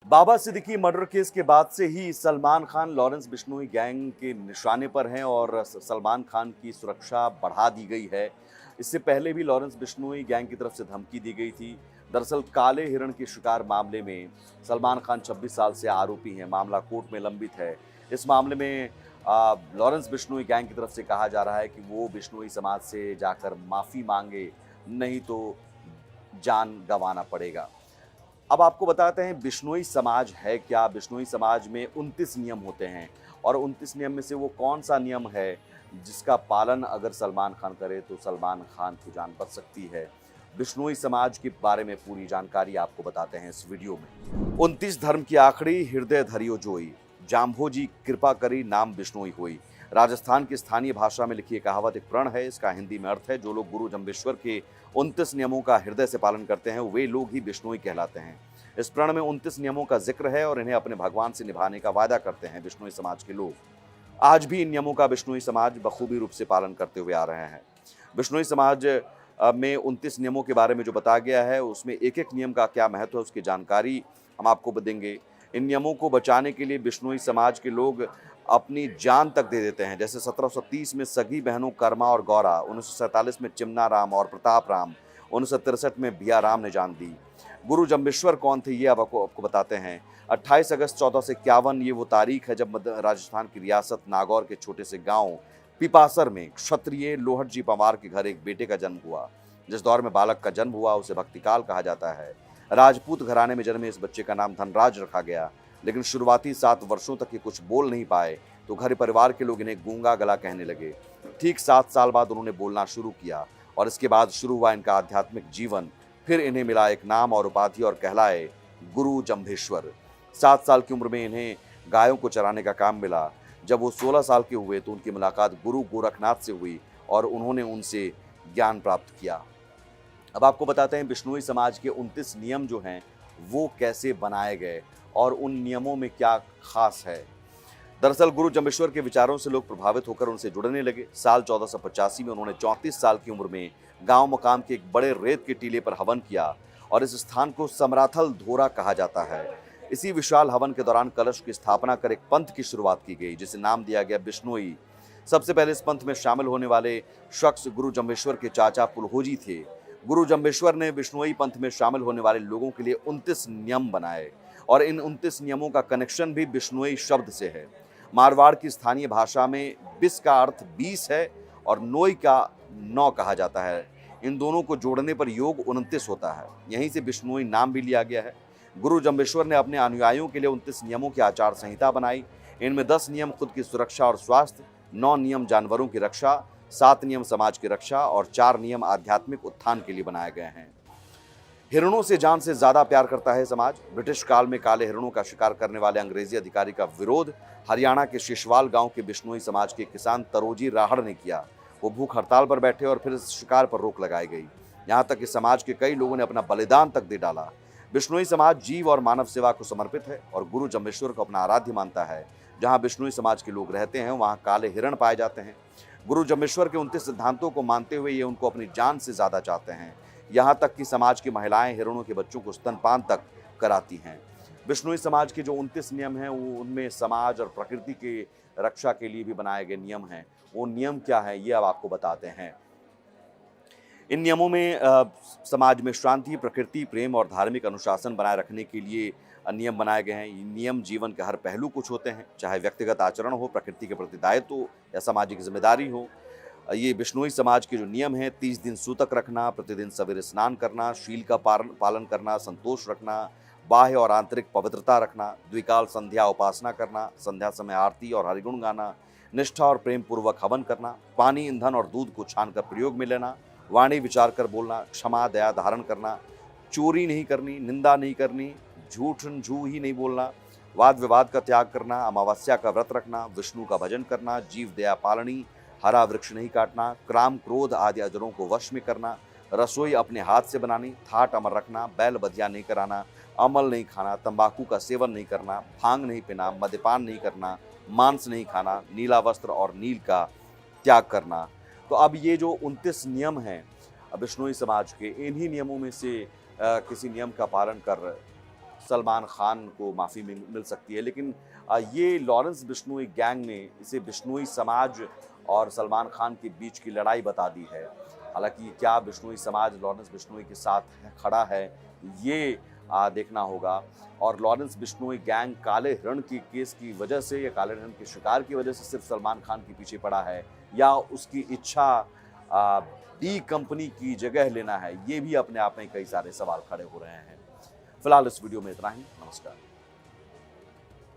बाबा Siddiqui murder case के बाद से ही सलमान खान लॉरेंस बिश्नोई गैंग के निशाने पर हैं और सलमान खान की सुरक्षा बढ़ा दी गई है। इससे पहले भी लॉरेंस बिश्नोई गैंग की तरफ से धमकी दी गई थी। दरअसल काले हिरण के शिकार मामले में सलमान खान 26 साल से आरोपी हैं। मामला कोर्ट में लंबित है। इस मामले में लॉरेंस बिश्नोई गैंग की तरफ से कहा जा रहा है कि वो बिश्नोई समाज से जाकर माफ़ी मांगे, नहीं तो जान गंवाना पड़ेगा। अब आपको बताते हैं बिश्नोई समाज है क्या। बिश्नोई समाज में 29 नियम होते हैं और 29 नियम में से वो कौन सा नियम है जिसका पालन अगर सलमान खान करे तो सलमान खान की जान बच सकती है। बिश्नोई समाज के बारे में पूरी जानकारी आपको बताते हैं इस वीडियो में। 29 धर्म की आखड़ी हृदय धरियो जोई, जाम्भोजी कृपा करी नाम बिश्नोई होई। राजस्थान की स्थानीय भाषा में लिखी कहावत एक प्रण है। इसका हिंदी में अर्थ है जो लोग गुरु जम्बेश्वर के 29 नियमों का हृदय से पालन करते हैं वे लोग ही बिश्नोई कहलाते हैं। इस प्रण में 29 नियमों का जिक्र है और इन्हें अपने भगवान से निभाने का वादा करते हैं बिश्नोई समाज के लोग। आज भी इन नियमों का बिश्नोई समाज बखूबी रूप से पालन करते हुए आ रहे हैं। बिश्नोई समाज में 29 नियमों के बारे में जो बताया गया है उसमें एक एक नियम का क्या महत्व है उसकी जानकारी हम आपको देंगे। इन नियमों को बचाने के लिए बिश्नोई समाज के लोग अपनी जान तक दे देते हैं। जैसे 1730 में सगी बहनों कर्मा और गौरा, 1947 में चिमना राम और प्रताप राम, 1963 में भिया राम ने जान दी। गुरु जम्बेश्वर कौन थे ये अब आपको बताते हैं। 28 अगस्त 1451 ये वो तारीख है जब राजस्थान की रियासत नागौर के छोटे से गांव पिपासर में क्षत्रिय लोहट जी पंवार के घर एक बेटे का जन्म हुआ। जिस दौर में बालक का जन्म हुआ उसे भक्तिकाल कहा जाता है। राजपूत घराने में जन्मे इस बच्चे का नाम धनराज रखा गया। लेकिन शुरुआती 7 वर्षों तक ये कुछ बोल नहीं पाए तो घर परिवार के लोग इन्हें गूंगा गला कहने लगे। ठीक 7 साल बाद उन्होंने बोलना शुरू किया और इसके बाद शुरू हुआ इनका आध्यात्मिक जीवन। फिर इन्हें मिला एक नाम और उपाधि और कहलाए गुरु जम्भेश्वर। 7 साल की उम्र में इन्हें गायों को चराने का काम मिला। जब वो 16 साल के हुए तो उनकी मुलाकात गुरु गोरखनाथ से हुई और उन्होंने उनसे ज्ञान प्राप्त किया। अब आपको बताते हैं बिश्नोई समाज के 29 नियम जो हैं वो कैसे बनाए गए और उन नियमों में क्या खास है। दरअसल गुरु जम्बेश्वर के विचारों से लोग प्रभावित होकर उनसे जुड़ने लगे। साल 1485 में उन्होंने 34 साल की उम्र में गांव मकाम के एक बड़े रेत के टीले पर हवन किया और इस स्थान को समराथल धोरा कहा जाता है। इसी विशाल हवन के दौरान कलश की स्थापना कर एक पंथ की शुरुआत की गई जिसे नाम दिया गया बिश्नोई। सबसे पहले इस पंथ में शामिल होने वाले शख्स गुरु जम्बेश्वर के चाचा पुलहोजी थे। गुरु जम्बेश्वर ने बिश्नोई पंथ में शामिल होने वाले लोगों के लिए 29 नियम बनाए और इन 29 नियमों का कनेक्शन भी बिश्नोई शब्द से है। मारवाड़ की स्थानीय भाषा में बिस का अर्थ 20 है और नोई का 9 कहा जाता है। इन दोनों को जोड़ने पर योग 29 होता है। यहीं से बिश्नोई नाम भी लिया गया है। गुरु जम्बेश्वर ने अपने अनुयायियों के लिए 29 नियमों की आचार संहिता बनाई। इनमें 10 नियम खुद की सुरक्षा और स्वास्थ्य, 9 नियम जानवरों की रक्षा, 7 नियम समाज की रक्षा और 4 नियम आध्यात्मिक उत्थान के लिए बनाए गए हैं। हिरणों से जान से ज्यादा प्यार करता है समाज। ब्रिटिश काल में काले हिरणों का शिकार करने वाले अंग्रेजी अधिकारी का विरोध हरियाणा के शिशवाल गांव के बिश्नोई समाज के किसान तरोजी राहड़ ने किया। वो भूख हड़ताल पर बैठे और फिर इस शिकार पर रोक लगाई गई। यहाँ तक कि समाज के कई लोगों ने अपना बलिदान तक दे डाला। बिश्नोई समाज जीव और मानव सेवा को समर्पित है और गुरु जम्बेश्वर को अपना आराध्य मानता है। जहाँ बिश्नोई समाज के लोग रहते हैं वहाँ काले हिरण पाए जाते हैं। गुरु जम्बेश्वर के 29 सिद्धांतों को मानते हुए ये उनको अपनी जान से ज्यादा चाहते हैं। यहाँ तक कि समाज की महिलाएं हिरणों के बच्चों को स्तनपान तक कराती हैं। बिश्नोई समाज के जो 29 नियम हैं वो उनमें समाज और प्रकृति की रक्षा के लिए भी बनाए गए नियम हैं। वो नियम क्या है ये अब आपको बताते हैं। इन नियमों में समाज में शांति, प्रकृति, प्रेम और धार्मिक अनुशासन बनाए रखने के लिए नियम बनाए गए हैं। ये नियम जीवन के हर पहलू कुछ होते हैं, चाहे व्यक्तिगत आचरण हो, प्रकृति के प्रति दायित्व हो या सामाजिक जिम्मेदारी हो। ये बिश्नोई समाज के जो नियम हैं 30 दिन सूतक रखना, प्रतिदिन सवेरे स्नान करना, शील का पालन करना, संतोष रखना, बाह्य और आंतरिक पवित्रता रखना, द्विकाल संध्या उपासना करना, संध्या समय आरती और हरिगुण गाना, निष्ठा और प्रेम पूर्वक हवन करना, पानी, ईंधन और दूध को छान कर प्रयोग में लेना, वाणी विचार कर बोलना, क्षमा दया धारण करना, चोरी नहीं करनी, निंदा नहीं करनी, झूठ झूठ ही नहीं बोलना, वाद विवाद का त्याग करना, अमावस्या का व्रत रखना, विष्णु का भजन करना, जीव दया पालनी, हरा वृक्ष नहीं काटना, क्राम क्रोध आदि अजरों को वश में करना, रसोई अपने हाथ से बनानी, थाट अमर रखना, बैल बधिया नहीं कराना, अमल नहीं खाना, तंबाकू का सेवन नहीं करना, भांग नहीं पीना, मद्यपान नहीं करना, मांस नहीं खाना, नीला वस्त्र और नील का त्याग करना। तो अब ये जो 29 नियम हैं बिश्नोई समाज के, इन्हीं नियमों में से किसी नियम का पालन कर सलमान खान को माफ़ी मिल सकती है। लेकिन ये लॉरेंस बिश्नोई गैंग ने इसे बिश्नोई समाज और सलमान खान के बीच की लड़ाई बता दी है। हालाँकि क्या बिश्नोई समाज लॉरेंस बिश्नोई के साथ खड़ा है, ये देखना होगा। और लॉरेंस बिश्नोई गैंग काले हिरण के केस की वजह से या काले हिरण के शिकार की वजह से सिर्फ सलमान खान के पीछे पड़ा है, या उसकी इच्छा डी कंपनी की जगह लेना है, ये भी अपने आप में कई सारे सवाल खड़े हो रहे हैं। फिलहाल इस वीडियो में इतना ही। नमस्कार।